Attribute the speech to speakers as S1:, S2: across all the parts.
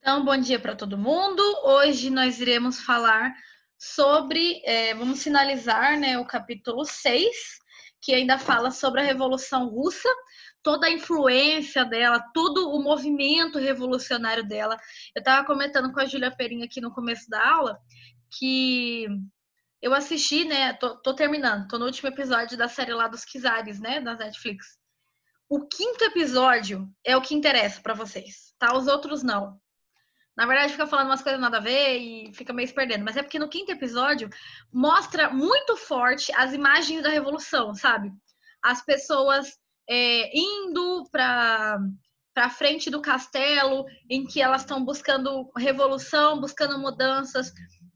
S1: Então, bom dia para todo mundo. Hoje nós iremos falar sobre, vamos finalizar, né, o capítulo 6, que ainda fala sobre a Revolução Russa, toda a influência dela, todo o movimento revolucionário dela. Eu estava comentando com a Júlia Perim aqui no começo da aula que eu assisti, né, tô terminando, tô no último episódio da série lá dos Czares, né, da Netflix. O quinto episódio é o que interessa para vocês, tá? Os outros não. Na verdade, fica falando umas coisas nada a ver e fica meio se perdendo. Mas é porque no quinto episódio mostra muito forte as imagens da revolução, sabe? As pessoas indo para frente do castelo, em que elas estão buscando revolução, buscando mudanças,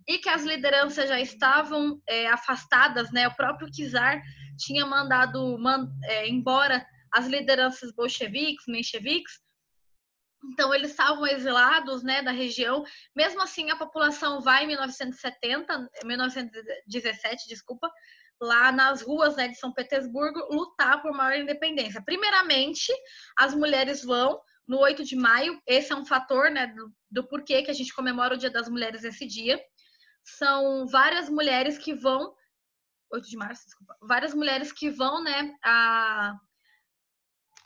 S1: e que as lideranças já estavam afastadas, né? O próprio Czar tinha mandado embora as lideranças bolcheviques, mencheviques. Então, eles estavam exilados, né, da região. Mesmo assim, a população vai em 1917, desculpa, lá nas ruas, né, de São Petersburgo, lutar por maior independência. Primeiramente, as mulheres vão no 8 de maio. Esse é um fator, né, do porquê que a gente comemora o Dia das Mulheres esse dia. São várias mulheres que vão... 8 de março, desculpa. Várias mulheres que vão, né,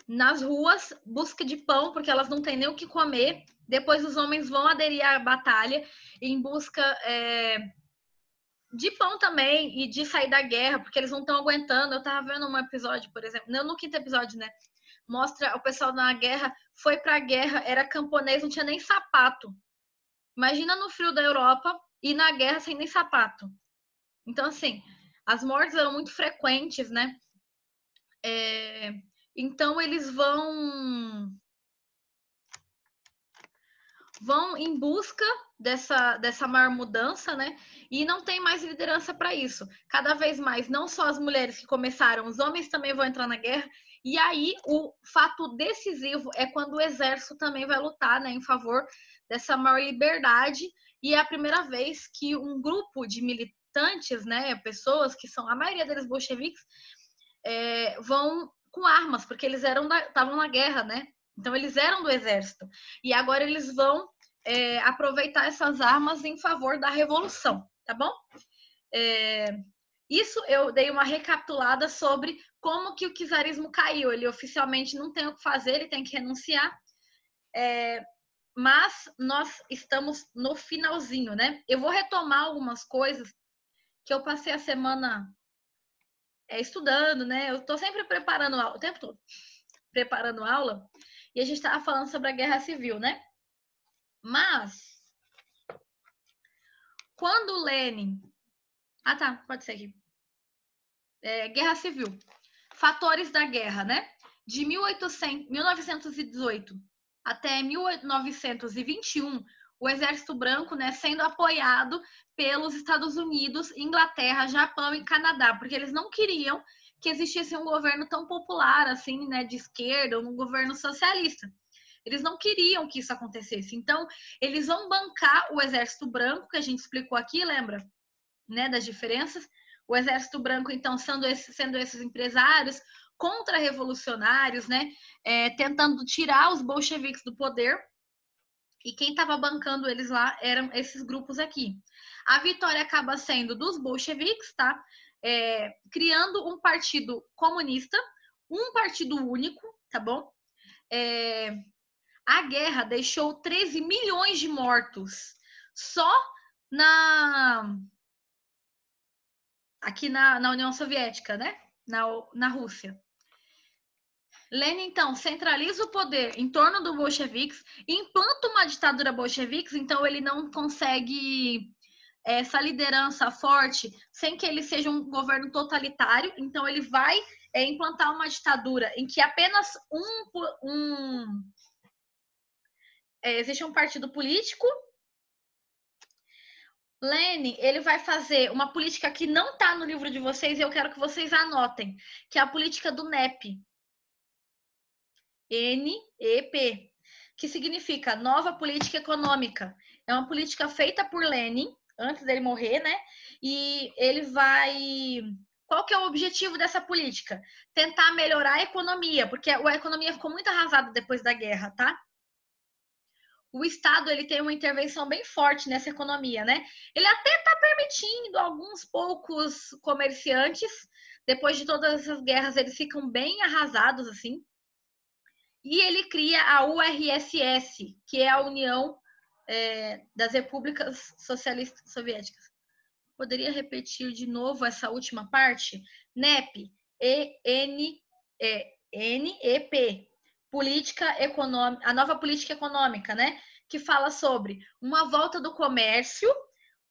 S1: nas ruas, busca de pão, porque elas não têm nem o que comer. Depois os homens vão aderir à batalha em busca de pão também e de sair da guerra, porque eles não estão aguentando. Eu tava vendo um episódio, por exemplo, não no quinto episódio, né? Mostra o pessoal na guerra, foi pra guerra, era camponês, não tinha nem sapato. Imagina no frio da Europa e na guerra sem nem sapato. Então, assim, as mortes eram muito frequentes, né? Então, eles vão em busca dessa maior mudança, né? E não tem mais liderança para isso. Cada vez mais, não só as mulheres que começaram, os homens também vão entrar na guerra. E aí, o fato decisivo é quando o exército também vai lutar, né, em favor dessa maior liberdade. E é a primeira vez que um grupo de militantes, né, pessoas que são, a maioria deles bolcheviques, vão com armas, porque eles estavam na guerra, né? Então eles eram do exército. E agora eles vão aproveitar essas armas em favor da revolução, tá bom? Isso eu dei uma recapitulada sobre como que o czarismo caiu. Ele oficialmente não tem o que fazer, ele tem que renunciar. Mas nós estamos no finalzinho, né? Eu vou retomar algumas coisas que eu passei a semana estudando, né? Eu tô sempre preparando aula, o tempo todo, preparando aula, e a gente estava falando sobre a guerra civil, né? Mas, quando Lenin... Ah, tá, pode ser aqui. Guerra civil. Fatores da guerra, né? De 1918 até 1921, o Exército Branco, né, sendo apoiado pelos Estados Unidos, Inglaterra, Japão e Canadá, porque eles não queriam que existisse um governo tão popular assim, né, de esquerda, um governo socialista. Eles não queriam que isso acontecesse. Então, eles vão bancar o Exército Branco, que a gente explicou aqui, lembra? Né, das diferenças. O Exército Branco, então, sendo esses empresários contra-revolucionários, né, tentando tirar os bolcheviques do poder. E quem estava bancando eles lá eram esses grupos aqui. A vitória acaba sendo dos bolcheviques, tá? Criando um partido comunista, um partido único, tá bom? A guerra deixou 13 milhões de mortos só aqui na União Soviética, né? Na Rússia. Lenin, então, centraliza o poder em torno do bolcheviques, implanta uma ditadura bolcheviques, então ele não consegue essa liderança forte sem que ele seja um governo totalitário, então ele vai implantar uma ditadura em que apenas existe um partido político. Lenin, ele vai fazer uma política que não está no livro de vocês e eu quero que vocês anotem, que é a política do NEP. NEP, que significa Nova Política Econômica. É uma política feita por Lenin, antes dele morrer, né? E ele vai... Qual que é o objetivo dessa política? Tentar melhorar a economia, porque a economia ficou muito arrasada depois da guerra, tá? o Estado ele tem uma intervenção bem forte nessa economia, né? Ele até está permitindo alguns poucos comerciantes, depois de todas essas guerras, eles ficam bem arrasados, assim. E ele cria a URSS, que é a União das Repúblicas Socialistas Soviéticas. Poderia repetir de novo essa última parte? NEP, NEP, política econômica, a nova política econômica, né? Que fala sobre uma volta do comércio,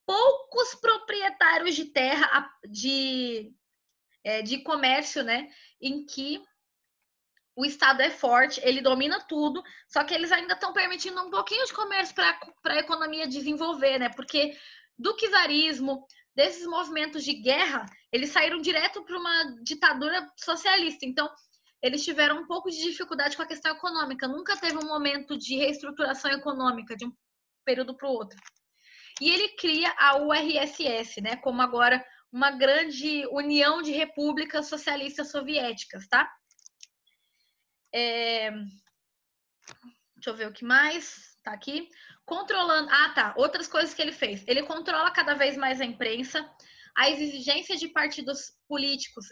S1: poucos proprietários de terra de comércio, né? Em que o Estado é forte, ele domina tudo, só que eles ainda estão permitindo um pouquinho de comércio para a economia desenvolver, né? Porque do czarismo, desses movimentos de guerra, eles saíram direto para uma ditadura socialista. Então, eles tiveram um pouco de dificuldade com a questão econômica. Nunca teve um momento de reestruturação econômica de um período para o outro. E ele cria a URSS, né? Como agora uma grande união de repúblicas socialistas soviéticas, tá? Deixa eu ver o que mais. Tá aqui. Controlando. Ah, tá. Outras coisas que ele fez. Ele controla cada vez mais a imprensa. As exigências de partidos políticos.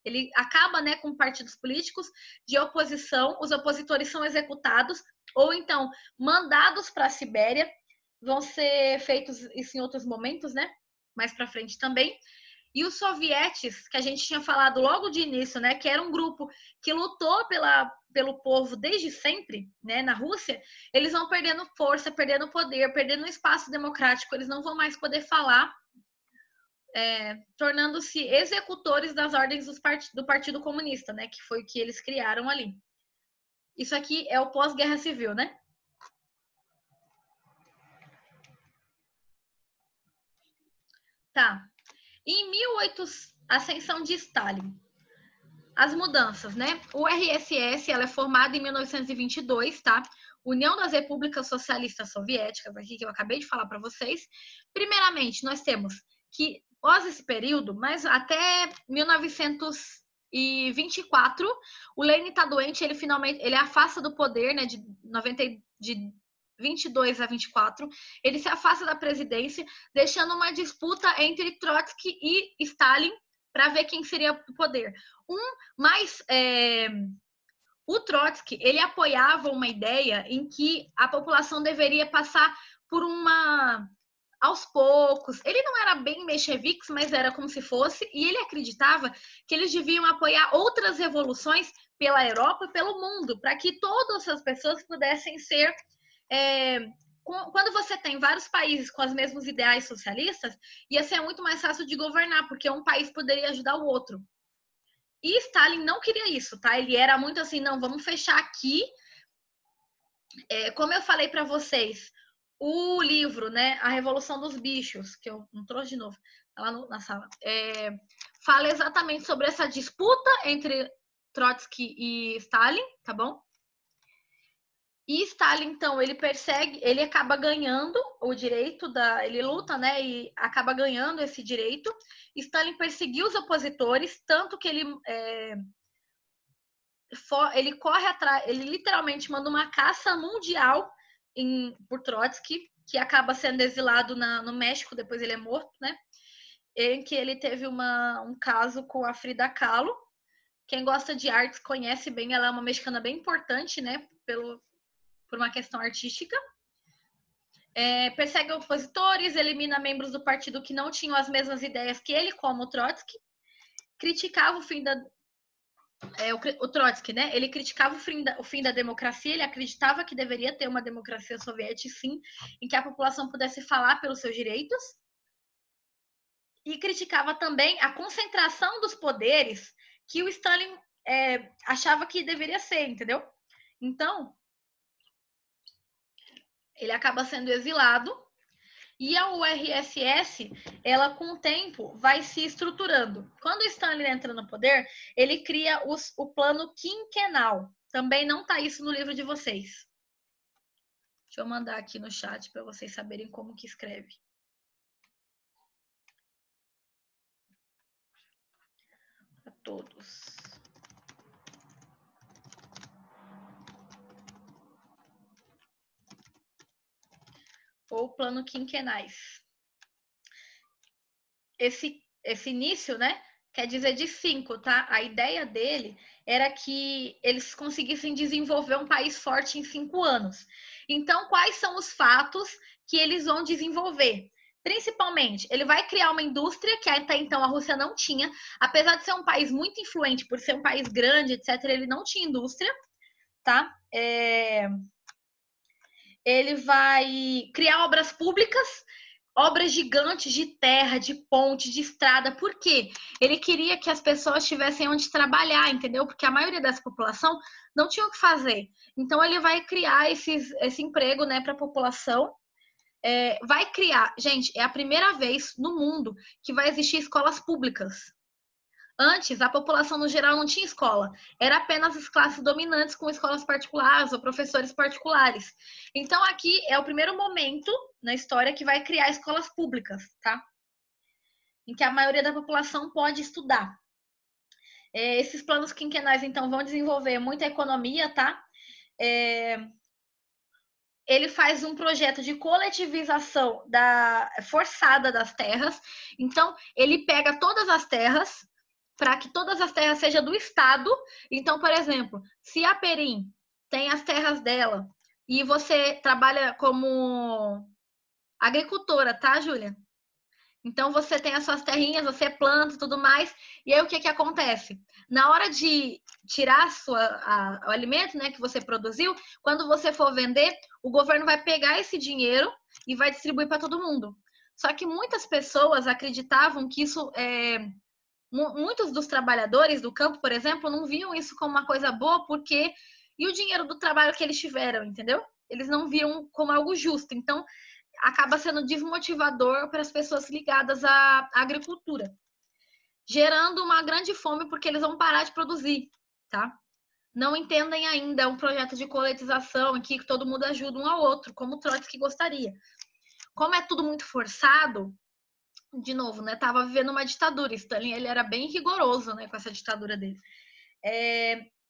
S1: Ele acaba, né, com partidos políticos de oposição. Os opositores são executados ou então mandados para a Sibéria. Vão ser feitos isso em outros momentos, né? Mais para frente também. E os sovietes, que a gente tinha falado logo de início, né, que era um grupo que lutou pelo povo desde sempre, né, na Rússia, eles vão perdendo força, perdendo poder, perdendo espaço democrático, eles não vão mais poder falar, tornando-se executores das ordens do Partido Comunista, né, que foi o que eles criaram ali. Isso aqui é o pós-guerra civil, né? Tá. Em 1800, ascensão de Stalin. As mudanças, né? O URSS ela é formada em 1922, tá? União das Repúblicas Socialistas Soviéticas, aqui que eu acabei de falar para vocês. Primeiramente, nós temos que, após esse período, mas até 1924, o Lenin está doente, ele finalmente ele afasta do poder, né? De 22 a 24, ele se afasta da presidência, deixando uma disputa entre Trotsky e Stalin para ver quem seria o poder. O Trotsky, ele apoiava uma ideia em que a população deveria passar por aos poucos. Ele não era bem mencheviques, mas era como se fosse, e ele acreditava que eles deviam apoiar outras revoluções pela Europa e pelo mundo, para que todas as pessoas pudessem ser quando você tem vários países com os mesmos ideais socialistas, ia ser muito mais fácil de governar, porque um país poderia ajudar o outro. E Stalin não queria isso, tá? Ele era muito assim, não, vamos fechar aqui. Como eu falei para vocês, o livro, né, A Revolução dos Bichos, que eu não trouxe de novo, tá lá na sala, fala exatamente sobre essa disputa entre Trotsky e Stalin, tá bom? E Stalin, então, ele acaba ganhando o direito ele luta, né, e acaba ganhando esse direito. Stalin perseguiu os opositores, tanto que ele corre atrás, ele literalmente manda uma caça mundial por Trotsky, que acaba sendo exilado no México, depois ele é morto, né, em que ele teve um caso com a Frida Kahlo. Quem gosta de artes conhece bem, ela é uma mexicana bem importante, né, por uma questão artística. Persegue opositores, elimina membros do partido que não tinham as mesmas ideias que ele, como o Trotsky. Criticava o fim da... o Trotsky, né? Ele criticava o fim da democracia, ele acreditava que deveria ter uma democracia soviética, sim, em que a população pudesse falar pelos seus direitos. E criticava também a concentração dos poderes que o Stalin achava que deveria ser, entendeu? Então, ele acaba sendo exilado e a URSS, ela com o tempo vai se estruturando. Quando o Stalin entra no poder, ele cria o plano quinquenal. Também não está isso no livro de vocês. Deixa eu mandar aqui no chat para vocês saberem como que escreve. Para todos. ou plano quinquenais. Esse início, né, quer dizer de 5, tá? A ideia dele era que eles conseguissem desenvolver um país forte em 5 anos. Então, quais são os fatos que eles vão desenvolver? Principalmente, ele vai criar uma indústria que até então a Rússia não tinha. Apesar de ser um país muito influente, por ser um país grande, etc., ele não tinha indústria, tá? Ele vai criar obras públicas, obras gigantes de terra, de ponte, de estrada. Por quê? Ele queria que as pessoas tivessem onde trabalhar, entendeu? Porque a maioria dessa população não tinha o que fazer. Então ele vai criar esse emprego, né, para a população. Vai criar, gente, é a primeira vez no mundo que vai existir escolas públicas. Antes, a população no geral não tinha escola, era apenas as classes dominantes com escolas particulares ou professores particulares. Então, aqui é o primeiro momento na história que vai criar escolas públicas, tá? Em que a maioria da população pode estudar. Esses planos quinquenais, então, vão desenvolver muita economia, tá? Ele faz um projeto de coletivização forçada das terras. Então, ele pega todas as terras para que todas as terras sejam do Estado. Então, por exemplo, se a Perim tem as terras dela e você trabalha como agricultora, tá, Júlia? Então, você tem as suas terrinhas, você planta e tudo mais. E aí, o que acontece? Na hora de tirar o alimento, né, que você produziu, quando você for vender, o governo vai pegar esse dinheiro e vai distribuir para todo mundo. Só que muitas pessoas acreditavam que isso muitos dos trabalhadores do campo, por exemplo, não viam isso como uma coisa boa, porque e o dinheiro do trabalho que eles tiveram, entendeu? Eles não viam como algo justo. Então, acaba sendo desmotivador para as pessoas ligadas à agricultura, gerando uma grande fome porque eles vão parar de produzir, tá? Não entendem ainda um projeto de coletização em que todo mundo ajuda um ao outro, como o Trotsky gostaria. Como é tudo muito forçado, de novo, né? Tava vivendo uma ditadura. Stalin, ele era bem rigoroso, né, com essa ditadura dele.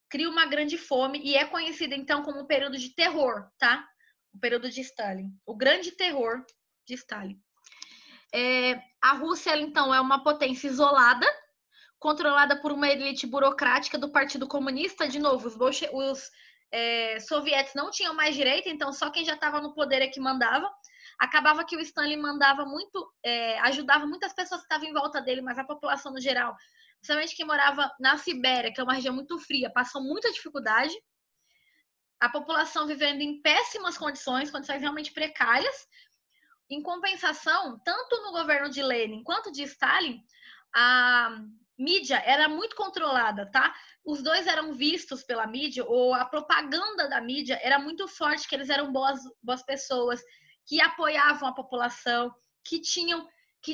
S1: Cria uma grande fome e é conhecido então como um período de terror, tá? O período de Stalin, o grande terror de Stalin. A Rússia, então, é uma potência isolada, controlada por uma elite burocrática do Partido Comunista. De novo, os soviéticos não tinham mais direito, então só quem já estava no poder é que mandava. Acabava que o Stalin mandava muito, ajudava muitas pessoas que estavam em volta dele, mas a população no geral, principalmente quem morava na Sibéria, que é uma região muito fria, passou muita dificuldade. A população vivendo em péssimas condições realmente precárias. Em compensação, tanto no governo de Lenin quanto de Stalin, a mídia era muito controlada, tá? Os dois eram vistos pela mídia, ou a propaganda da mídia era muito forte, que eles eram boas pessoas, que apoiavam a população, que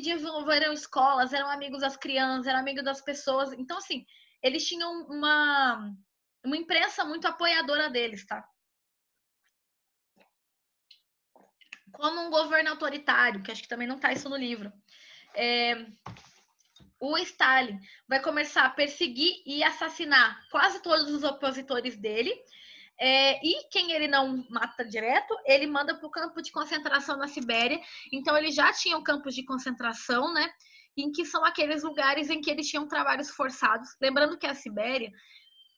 S1: desenvolveram escolas, eram amigos das crianças, eram amigos das pessoas. Então, assim, eles tinham uma imprensa muito apoiadora deles, tá? Como um governo autoritário, que acho que também não está isso no livro. O Stalin vai começar a perseguir e assassinar quase todos os opositores dele. E quem ele não mata direto, ele manda para o campo de concentração na Sibéria. Então, eles já tinham campos de concentração, né? Em que são aqueles lugares em que eles tinham trabalhos forçados. Lembrando que a Sibéria,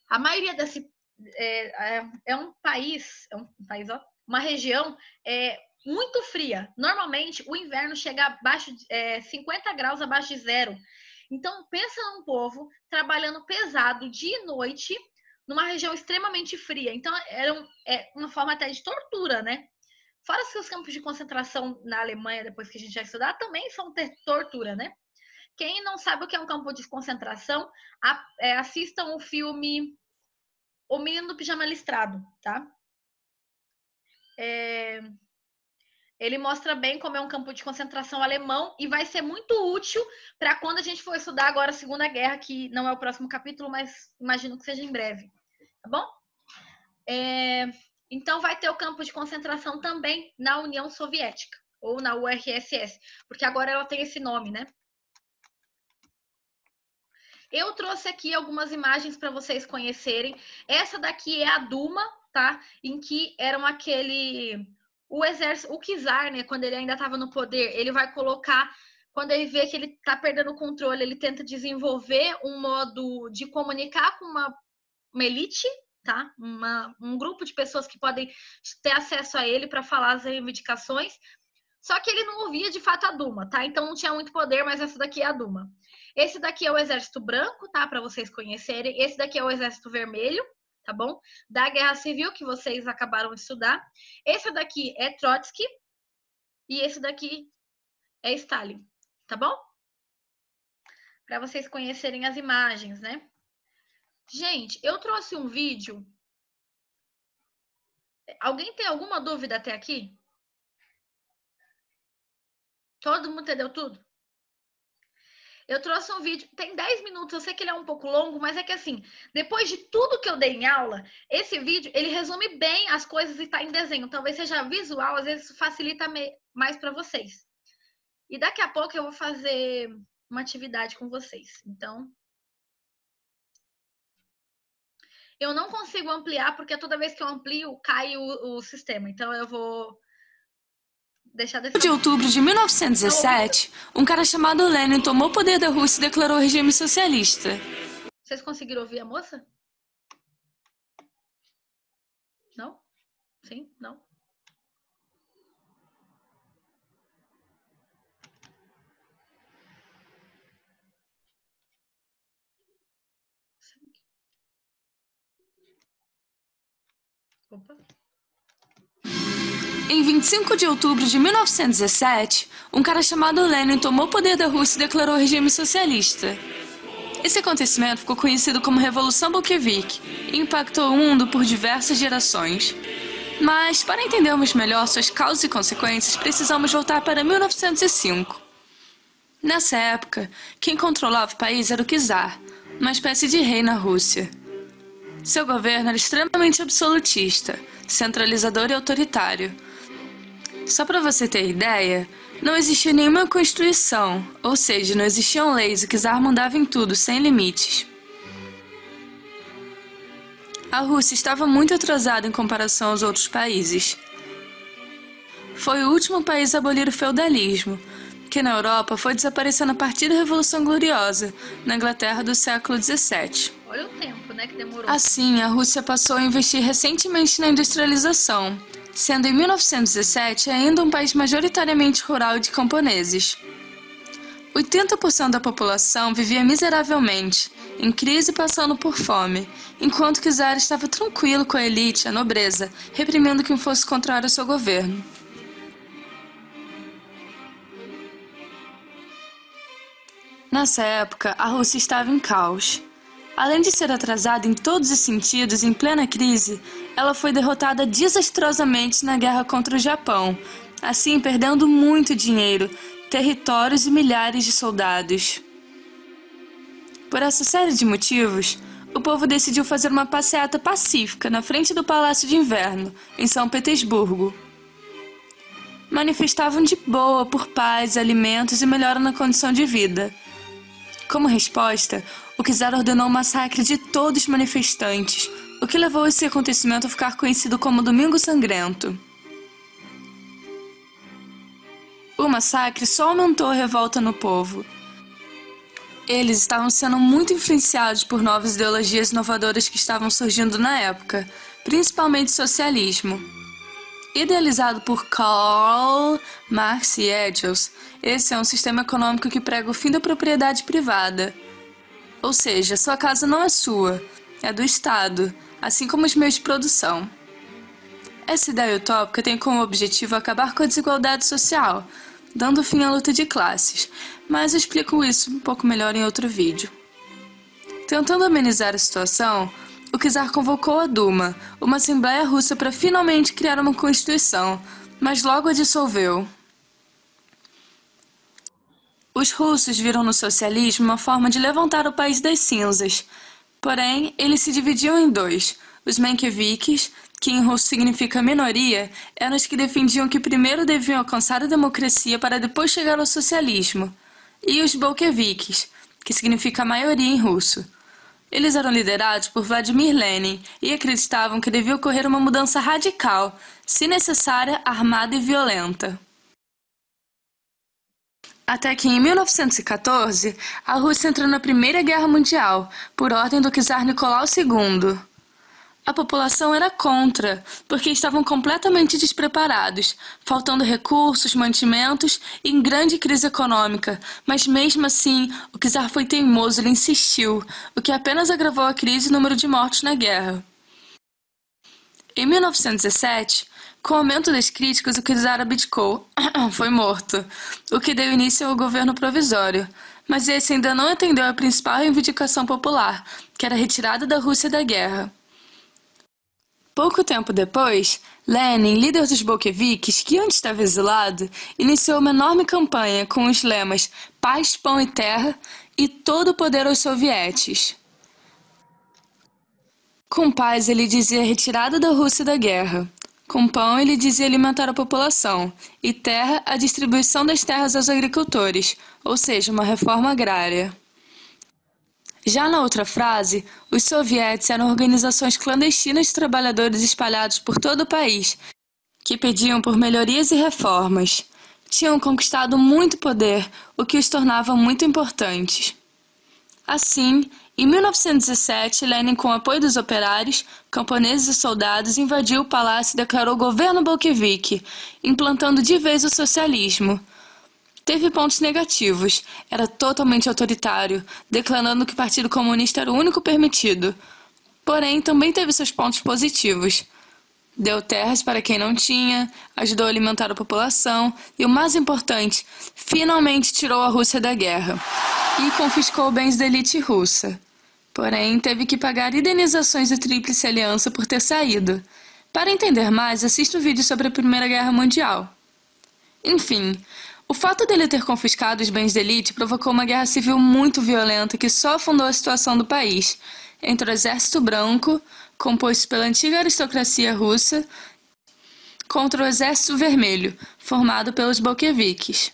S1: a maioria desse é um país, ó, uma região muito fria. Normalmente, o inverno chega abaixo de 50 graus abaixo de zero. Então, pensa num povo trabalhando pesado dia e noite numa região extremamente fria. Então, era uma forma até de tortura, né? Fora que os campos de concentração na Alemanha, depois que a gente vai estudar, também são tortura, né? Quem não sabe o que é um campo de concentração, assistam o filme O Menino do Pijama Listrado, tá? Ele mostra bem como é um campo de concentração alemão e vai ser muito útil para quando a gente for estudar agora a Segunda Guerra, que não é o próximo capítulo, mas imagino que seja em breve, tá bom? Então vai ter o campo de concentração também na União Soviética, ou na URSS, porque agora ela tem esse nome, né? Eu trouxe aqui algumas imagens para vocês conhecerem. Essa daqui é a Duma, tá? Em que eram o exército, o czar, né, quando ele ainda estava no poder, ele vai colocar, quando ele vê que ele está perdendo o controle, ele tenta desenvolver um modo de comunicar com uma elite, tá? Um grupo de pessoas que podem ter acesso a ele para falar as reivindicações. Só que ele não ouvia de fato a Duma, tá? Então não tinha muito poder, mas essa daqui é a Duma. Esse daqui é o Exército Branco, tá? Para vocês conhecerem. Esse daqui é o Exército Vermelho, tá bom? Da Guerra Civil, que vocês acabaram de estudar. Esse daqui é Trotsky. E esse daqui é Stalin, tá bom? Para vocês conhecerem as imagens, né? Gente, eu trouxe um vídeo. Alguém tem alguma dúvida até aqui? Todo mundo entendeu tudo? Eu trouxe um vídeo, tem 10 minutos, eu sei que ele é um pouco longo, mas é que assim, depois de tudo que eu dei em aula, esse vídeo, ele resume bem as coisas e tá em desenho. Talvez seja visual, às vezes facilita mais para vocês. E daqui a pouco eu vou fazer uma atividade com vocês. Então, eu não consigo ampliar, porque toda vez que eu amplio, cai o sistema. Então, eu vou deixar
S2: de outubro de 1917, um cara chamado Lenin tomou o poder da Rússia e declarou o regime socialista.
S1: Vocês conseguiram ouvir a moça? Não? Sim? Não? Opa.
S2: Em 25 de outubro de 1917, um cara chamado Lenin tomou o poder da Rússia e declarou o regime socialista. Esse acontecimento ficou conhecido como Revolução Bolchevique e impactou o mundo por diversas gerações. Mas, para entendermos melhor suas causas e consequências, precisamos voltar para 1905. Nessa época, quem controlava o país era o czar, uma espécie de rei na Rússia. Seu governo era extremamente absolutista, centralizador e autoritário. Só para você ter ideia, não existia nenhuma constituição, ou seja, não existiam leis, o czar mandava em tudo, sem limites. A Rússia estava muito atrasada em comparação aos outros países. Foi o último país a abolir o feudalismo, que na Europa foi desaparecendo a partir da Revolução Gloriosa, na Inglaterra do século XVII.
S1: Olha o tempo, né, que demorou.
S2: Assim, a Rússia passou a investir recentemente na industrialização, sendo em 1917 ainda um país majoritariamente rural e de camponeses. 80% da população vivia miseravelmente, em crise e passando por fome, enquanto que o czar estava tranquilo com a elite, a nobreza, reprimindo quem fosse contrário ao seu governo. Nessa época, a Rússia estava em caos. Além de ser atrasada em todos os sentidos em plena crise, ela foi derrotada desastrosamente na guerra contra o Japão, assim perdendo muito dinheiro, territórios e milhares de soldados. Por essa série de motivos, o povo decidiu fazer uma passeata pacífica na frente do Palácio de Inverno, em São Petersburgo. Manifestavam de boa por paz, alimentos e melhora na condição de vida. Como resposta, o czar ordenou o massacre de todos os manifestantes, o que levou esse acontecimento a ficar conhecido como Domingo Sangrento. O massacre só aumentou a revolta no povo. Eles estavam sendo muito influenciados por novas ideologias inovadoras que estavam surgindo na época, principalmente o socialismo. Idealizado por Karl Marx e Engels, esse é um sistema econômico que prega o fim da propriedade privada. Ou seja, sua casa não é sua, é do Estado, assim como os meios de produção. Essa ideia utópica tem como objetivo acabar com a desigualdade social, dando fim à luta de classes, mas eu explico isso um pouco melhor em outro vídeo. Tentando amenizar a situação, o czar convocou a Duma, uma assembleia russa para finalmente criar uma constituição, mas logo a dissolveu. Os russos viram no socialismo uma forma de levantar o país das cinzas. Porém, eles se dividiam em dois. Os mencheviques, que em russo significa minoria, eram os que defendiam que primeiro deviam alcançar a democracia para depois chegar ao socialismo. E os bolcheviques, que significa maioria em russo. Eles eram liderados por Vladimir Lenin e acreditavam que devia ocorrer uma mudança radical, se necessária, armada e violenta. Até que em 1914, a Rússia entrou na Primeira Guerra Mundial, por ordem do czar Nicolau II. A população era contra, porque estavam completamente despreparados, faltando recursos, mantimentos e em grande crise econômica, mas mesmo assim, o czar foi teimoso e insistiu, o que apenas agravou a crise e o número de mortos na guerra. Em 1917, com o aumento das críticas, o czar abdicou, foi morto, o que deu início ao governo provisório, mas esse ainda não atendeu a principal reivindicação popular, que era a retirada da Rússia da guerra. Pouco tempo depois, Lenin, líder dos bolcheviques, que antes estava exilado, iniciou uma enorme campanha com os lemas Paz, Pão e Terra e todo o poder aos sovietes. Com paz, ele dizia a retirada da Rússia da guerra. Com pão, ele dizia alimentar a população. E terra, a distribuição das terras aos agricultores, ou seja, uma reforma agrária. Já na outra frase, os sovietes eram organizações clandestinas de trabalhadores espalhados por todo o país, que pediam por melhorias e reformas. Tinham conquistado muito poder, o que os tornava muito importantes. Assim, em 1917, Lenin, com o apoio dos operários, camponeses e soldados, invadiu o palácio e declarou governo bolchevique, implantando de vez o socialismo. Teve pontos negativos, era totalmente autoritário, declarando que o Partido Comunista era o único permitido. Porém, também teve seus pontos positivos. Deu terras para quem não tinha, ajudou a alimentar a população e, o mais importante, finalmente tirou a Rússia da guerra e confiscou bens da elite russa. Porém, teve que pagar indenizações da Tríplice Aliança por ter saído. Para entender mais, assista o vídeo sobre a Primeira Guerra Mundial. Enfim, o fato dele ter confiscado os bens da elite provocou uma guerra civil muito violenta que só afundou a situação do país, entre o Exército Branco, composto pela antiga aristocracia russa, contra o Exército Vermelho, formado pelos bolcheviques.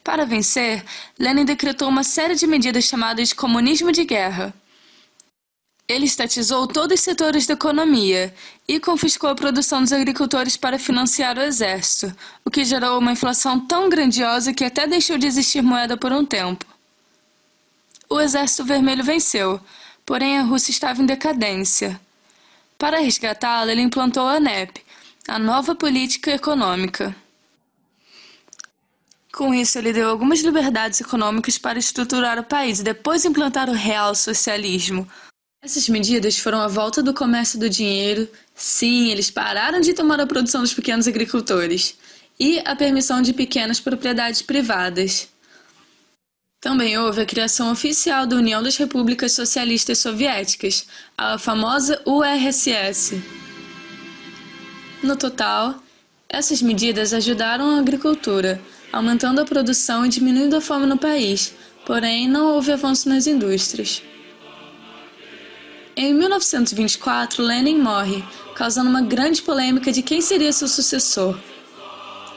S2: Para vencer, Lenin decretou uma série de medidas chamadas de comunismo de guerra. Ele estatizou todos os setores da economia e confiscou a produção dos agricultores para financiar o exército, o que gerou uma inflação tão grandiosa que até deixou de existir moeda por um tempo. O Exército Vermelho venceu, porém a Rússia estava em decadência. Para resgatá-la, ele implantou a NEP, a nova política econômica. Com isso, ele deu algumas liberdades econômicas para estruturar o país e depois implantar o real socialismo. Essas medidas foram a volta do comércio do dinheiro, sim, eles pararam de tomar a produção dos pequenos agricultores, e a permissão de pequenas propriedades privadas. Também houve a criação oficial da União das Repúblicas Socialistas Soviéticas, a famosa URSS. No total, essas medidas ajudaram a agricultura, aumentando a produção e diminuindo a fome no país, porém não houve avanço nas indústrias. Em 1924, Lenin morre, causando uma grande polêmica de quem seria seu sucessor.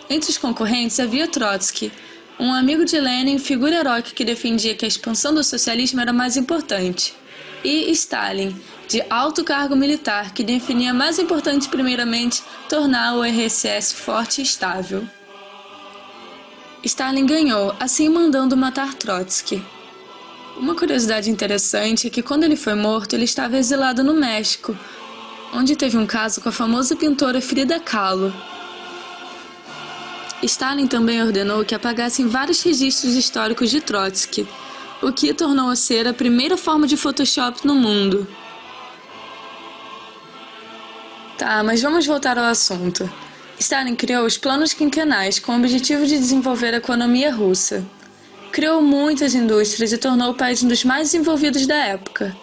S2: Entre os concorrentes havia Trotsky, um amigo de Lenin, figura heróica que defendia que a expansão do socialismo era mais importante, e Stalin, de alto cargo militar, que definia mais importante primeiramente tornar o URSS forte e estável. Stalin ganhou, assim mandando matar Trotsky. Uma curiosidade interessante é que quando ele foi morto, ele estava exilado no México, onde teve um caso com a famosa pintora Frida Kahlo. Stalin também ordenou que apagassem vários registros históricos de Trotsky, o que tornou-a ser a primeira forma de Photoshop no mundo. Tá, mas vamos voltar ao assunto. Stalin criou os planos quinquenais com o objetivo de desenvolver a economia russa. Criou muitas indústrias e tornou o país um dos mais desenvolvidos da época.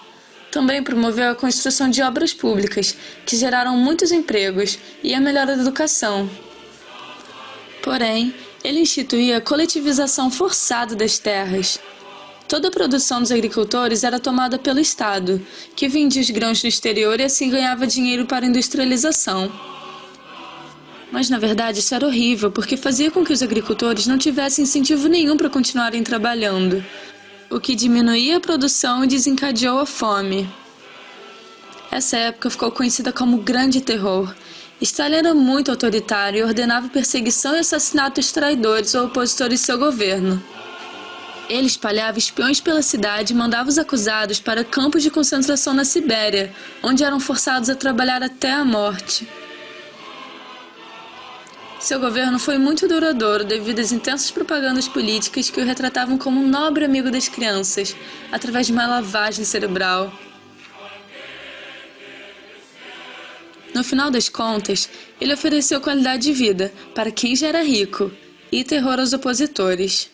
S2: Também promoveu a construção de obras públicas, que geraram muitos empregos, e a melhora da educação. Porém, ele instituía a coletivização forçada das terras. Toda a produção dos agricultores era tomada pelo Estado, que vendia os grãos no exterior e assim ganhava dinheiro para a industrialização. Mas, na verdade, isso era horrível, porque fazia com que os agricultores não tivessem incentivo nenhum para continuarem trabalhando. o que diminuía a produção e desencadeou a fome. Essa época ficou conhecida como Grande Terror. Stalin era muito autoritário e ordenava perseguição e assassinato dos traidores ou opositores de seu governo. Ele espalhava espiões pela cidade e mandava os acusados para campos de concentração na Sibéria, onde eram forçados a trabalhar até a morte. Seu governo foi muito duradouro devido às intensas propagandas políticas que o retratavam como um nobre amigo das crianças, através de uma lavagem cerebral. No final das contas, ele ofereceu qualidade de vida para quem já era rico e terror aos opositores.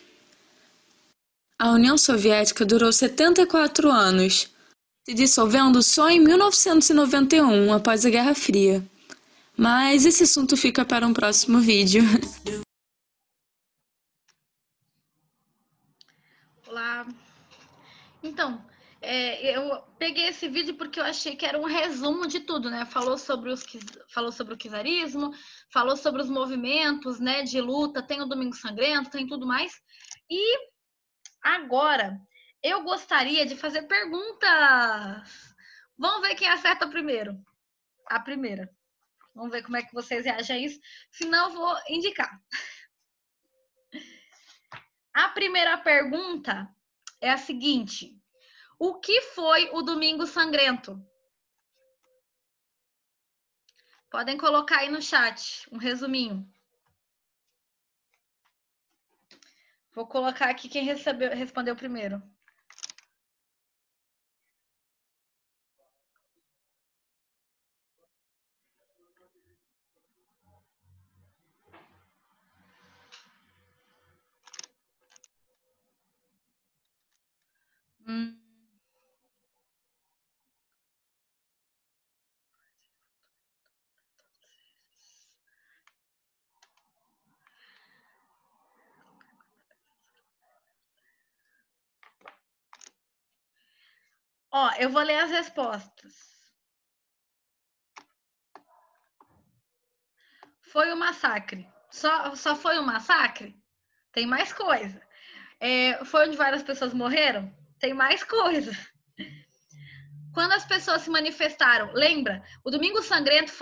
S2: A União Soviética durou 74 anos, se dissolvendo só em 1991, após a Guerra Fria. Mas esse assunto fica para um próximo vídeo.
S1: Olá. Então, eu peguei esse vídeo porque eu achei que era um resumo de tudo, né? Falou sobre o czarismo, falou sobre os movimentos, né, de luta, tem o Domingo Sangrento, tem tudo mais. E agora eu gostaria de fazer perguntas. Vamos ver quem acerta primeiro. A primeira. Vamos ver como é que vocês reagem a isso. Senão eu vou indicar. A primeira pergunta é a seguinte: o que foi o Domingo Sangrento? Podem colocar aí no chat um resuminho. Vou colocar aqui quem respondeu primeiro. Ó, eu vou ler as respostas. Foi um massacre. Só foi um massacre? Tem mais coisa. Foi onde várias pessoas morreram? Tem mais coisa. Quando as pessoas se manifestaram, lembra? O Domingo Sangrento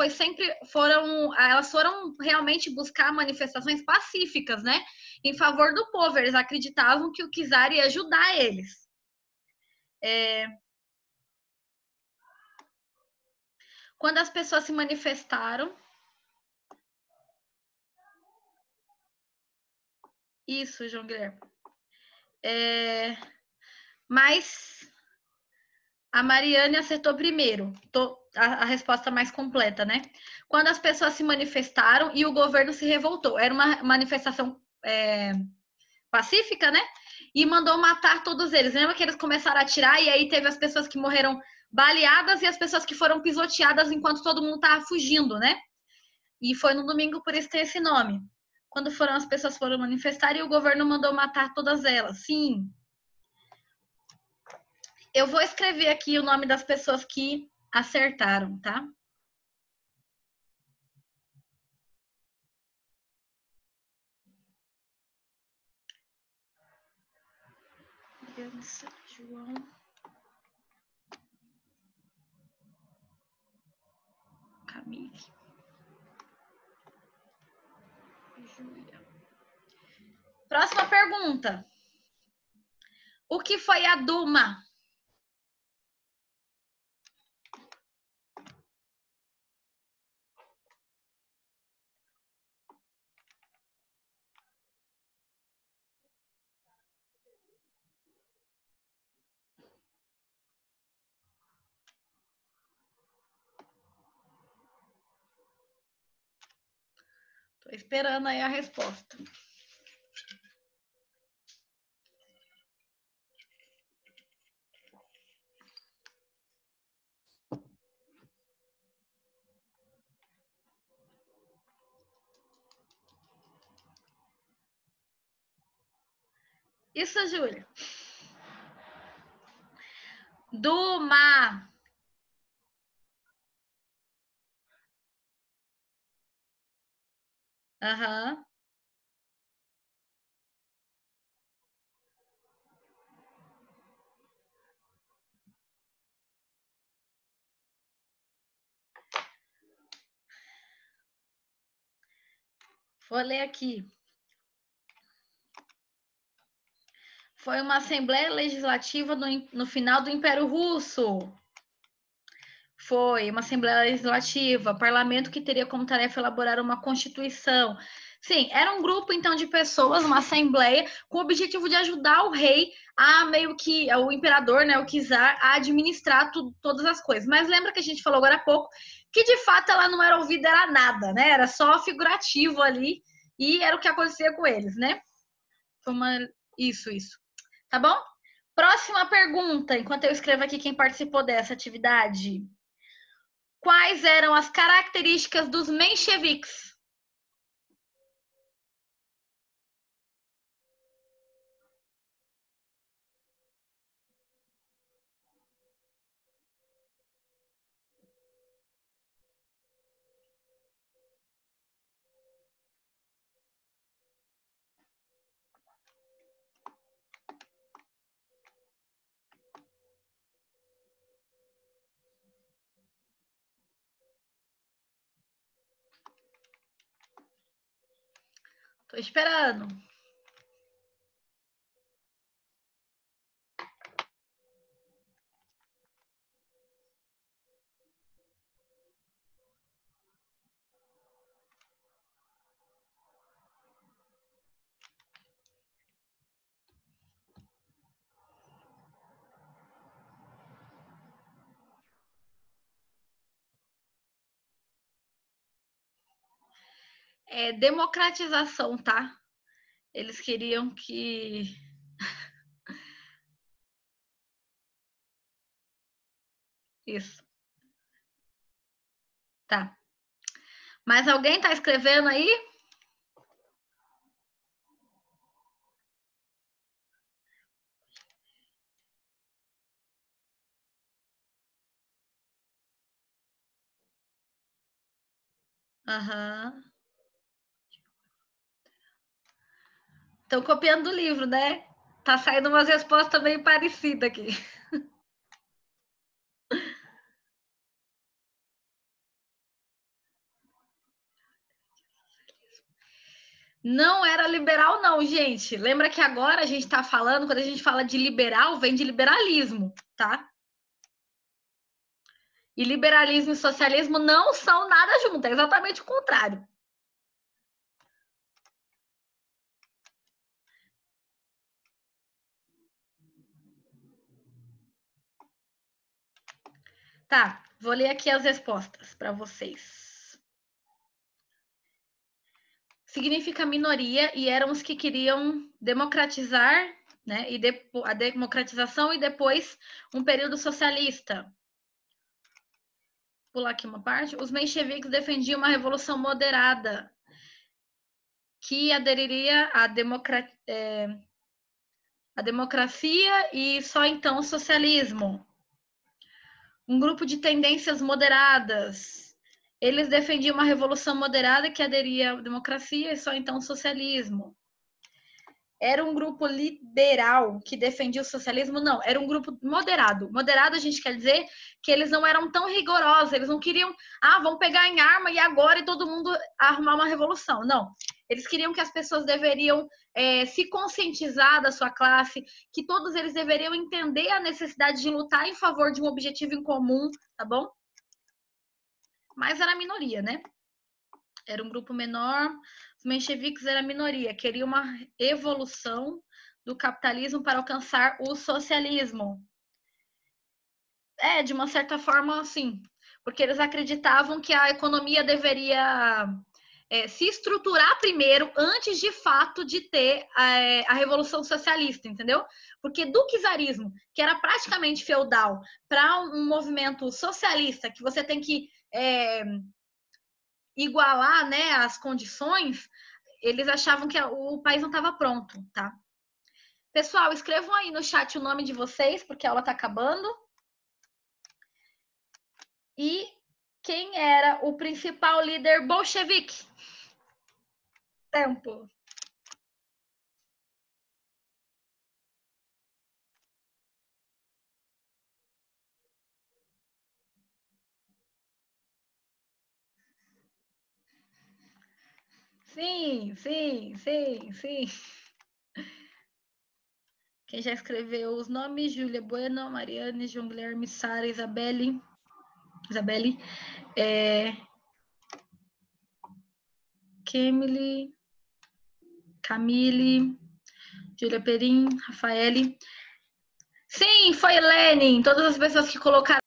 S1: elas foram realmente buscar manifestações pacíficas, né? Em favor do povo. Eles acreditavam que o czar ia ajudar eles. Quando as pessoas se manifestaram. Isso, João Guilherme. Mas a Mariane acertou primeiro. A resposta mais completa, né? Quando as pessoas se manifestaram e o governo se revoltou. Era uma manifestação pacífica, né? E mandou matar todos eles. Lembra que eles começaram a atirar e aí teve as pessoas que morreram baleadas e as pessoas que foram pisoteadas enquanto todo mundo estava fugindo, né? E foi no domingo, por isso tem esse nome. Quando as pessoas foram manifestar e o governo mandou matar todas elas. Sim. Eu vou escrever aqui o nome das pessoas que acertaram, tá? João. Camille. Júlia. Próxima pergunta. O que foi a Duma? Tô esperando aí a resposta. Isso, Júlia. Duma. Aham. Vou ler aqui. Foi uma Assembleia Legislativa no final do Império Russo. Foi uma Assembleia Legislativa, parlamento que teria como tarefa elaborar uma Constituição. Sim, era um grupo, então, de pessoas, uma Assembleia, com o objetivo de ajudar o rei a meio que, o imperador, né, o czar, a administrar todas as coisas. Mas lembra que a gente falou agora há pouco que, de fato, ela não era ouvida, era nada, né? Era só figurativo ali, e era o que acontecia com eles, né? Foi uma... Isso. Tá bom? Próxima pergunta, enquanto eu escrevo aqui quem participou dessa atividade. Quais eram as características dos mencheviques? Tô esperando. É democratização, tá? Eles queriam que... Isso, tá. Mas alguém tá escrevendo aí? Aham. Estão copiando do livro, né? Tá saindo umas respostas meio parecidas aqui. Não era liberal, não, gente. Lembra que agora a gente tá falando, quando a gente fala de liberal, vem de liberalismo, tá? E liberalismo e socialismo não são nada juntos, é exatamente o contrário. Tá, vou ler aqui as respostas para vocês. Significa minoria e eram os que queriam democratizar, né? E a democratização e depois um período socialista. Vou pular aqui uma parte. Os mencheviques defendiam uma revolução moderada que aderiria à democracia e só então o socialismo. Um grupo de tendências moderadas. Eles defendiam uma revolução moderada que aderia à democracia e só então o socialismo. Era um grupo liberal que defendia o socialismo? Não, era um grupo moderado. Moderado a gente quer dizer que eles não eram tão rigorosos, eles não queriam, vamos pegar em arma e agora e todo mundo arrumar uma revolução. Não, eles queriam que as pessoas deveriam se conscientizar da sua classe, que todos eles deveriam entender a necessidade de lutar em favor de um objetivo em comum, tá bom? Mas era a minoria, né? Era um grupo menor. Os mencheviques eram a minoria, queriam uma evolução do capitalismo para alcançar o socialismo. De uma certa forma, sim, porque eles acreditavam que a economia deveria se estruturar primeiro, antes de fato de ter a Revolução Socialista, entendeu? Porque do czarismo, que era praticamente feudal, para um movimento socialista, que você tem que igualar, né, as condições, eles achavam que o país não estava pronto, tá? Pessoal, escrevam aí no chat o nome de vocês, porque a aula está acabando. E quem era o principal líder bolchevique? Tempo. Sim. Quem já escreveu os nomes? Júlia Bueno, Mariane, João Guilherme, Sara, Isabelle, Kemily, Camille, Júlia Perim, Rafaele. Sim, foi Lenin. Todas as pessoas que colocaram